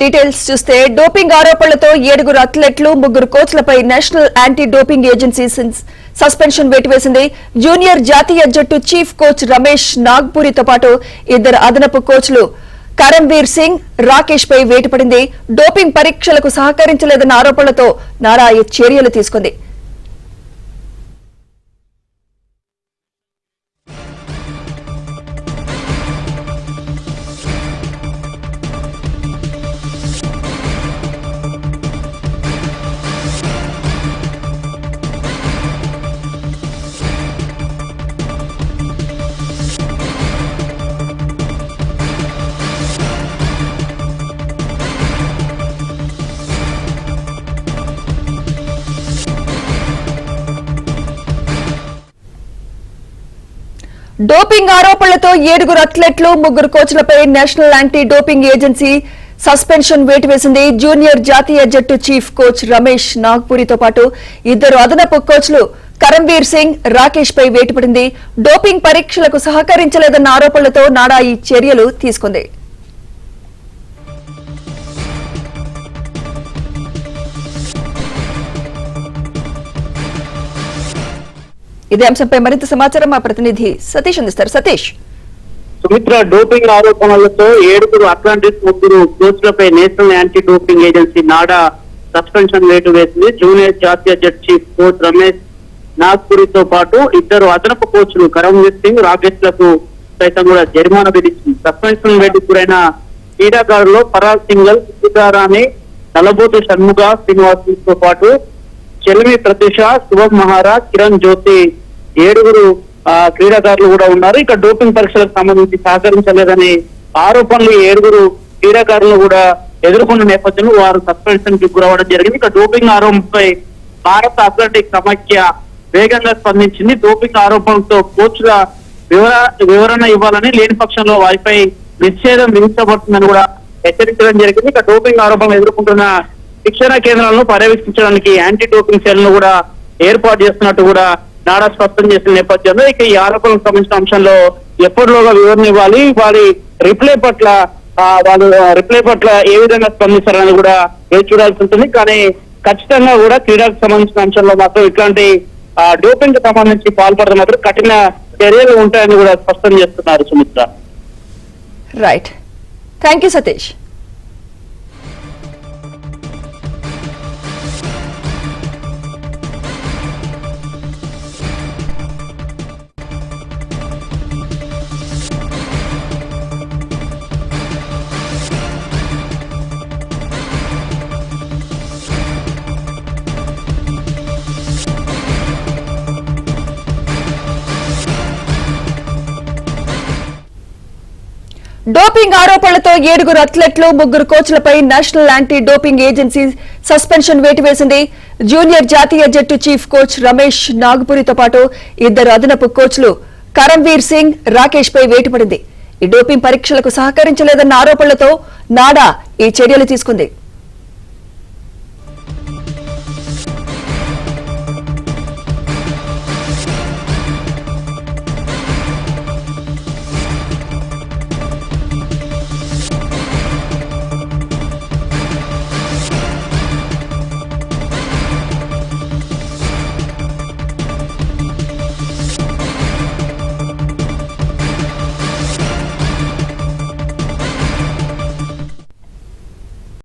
Details చూస్తే doping ఆరోపణలతో 7 అథ్లెట్లు 3 కోచ్లపై national anti doping agency suspension వేటు వేసింది. జూనియర్ జాతీయ జట్టు చీఫ్ కోచ్ రమేష్ నాగ్పూరితో పాటు 2 అదనపు కోచ్లు కరంవీర్ సింగ్, రాకేష్ పై వేటు పడింది. డోపింగ్ పరీక్షలకు సహకరించలేదన్న ఆరోపణలతో నాడా ఈ చర్యలు తీసుకుంది. డోపింగ్ ఆరోపణలతో 7 అథ్లెట్లు 3 కోచ్లపై national anti doping agency suspension వేటు వేసింది. జూనియర్ జాతీయ జట్టు చీఫ్ కోచ్ రమేష్ నాగ్పూరితో పాటు 2 అదనపు కోచ్లు కరంవీర్ సింగ్, రాకేష్ పై వేటు పడింది. డోపింగ్ పరీక్షలకు సహకరించలేదన్న ఆరోపణలతో నాడా ఈ చర్యలు తీసుకుంది. ఇదే అంశంపై మరింత సమాచారం మా ప్రతినిధి సతీష్ అందిస్తారు. సతీష్, సుమిత్ర, డోపింగ్ ఆరోపణలతో 7 అట్లాంటిక్ 3 కోచ్లపై national anti doping agency NADA suspension వేటు వేసింది. జూనియర్ జాతీయ జట్టు చీఫ్ కోచ్ రమేష్ నాగ్పూరితో పాటు 2 అదనపు కోచ్లు కరంవీర్ సింగ్, రాకేష్ లకు సైతం కూడా జరిమానా విధించింది. సస్పెన్షన్ వేటుకు గురైన క్రీడాకారులు పరాగ్ సింగల్, సుధారాణి, నలబోతు షణ్ముగ శ్రీనివాసులతో పాటు చెల్మి ప్రత్యూష, శుభం మహారాజ్, కిరణ్ జ్యోతి 7 క్రీడాకారులు కూడా ఉన్నారు. ఇక డోపింగ్ పరీక్షలకు సంబంధించి సహకరించలేదని ఆరోపణలు 7 క్రీడాకారులు కూడా ఎదుర్కొన్న నేపథ్యంలో వారు సస్పెన్షన్ కి గురవడం జరిగింది. ఇక డోపింగ్ ఆరోపణపై భారత అథ్లెటిక్ సమాఖ్య వేగంగా స్పందించింది. డోపింగ్ ఆరోపణలతో కోచ్ల వివరణ ఇవ్వాలని, లేని పక్షంలో వారిపై నిషేధం విధించబడుతుందని కూడా హెచ్చరించడం జరిగింది. ఇక డోపింగ్ ఆరోపణలు ఎదుర్కొంటున్న శిక్షణ కేంద్రాలను పర్యవేక్షించడానికి యాంటీ డోపింగ్ సెల్ ను కూడా ఏర్పాటు చేస్తున్నట్టు కూడా నాడా స్పష్టం చేసిన నేపథ్యంలో ఇక ఈ ఆరోపణలకు సంబంధించిన అంశంలో ఎప్పటిలోగా వివరణ ఇవ్వాలి, వారి రిప్లై పట్ల ఏ విధంగా స్పందిస్తారని కూడా వేచి చూడాల్సి ఉంటుంది. కానీ ఖచ్చితంగా కూడా క్రీడలకు సంబంధించిన అంశంలో మాత్రం ఇట్లాంటి డోపింగ్ కి సంబంధించి పాల్పడడం మాత్రం కఠిన చర్యలు ఉంటాయని కూడా స్పష్టం చేస్తున్నారు. Sumitra, right, thank you Satish. Doping ఆరోపణలతో 7 అథ్లెట్లు 3 కోచ్లపై national anti doping agency suspension వేటు వేసింది. జూనియర్ జాతీయ జట్టు చీఫ్ కోచ్ రమేష్ నాగ్పూరితో పాటు 2 అదనపు కోచ్లు కరంవీర్ సింగ్, రాకేష్ పై వేటు పడింది. ఈ డోపింగ్ పరీక్షలకు సహకరించలేదన్న ఆరోపణలతో నాడా ఈ చర్యలు తీసుకుంది.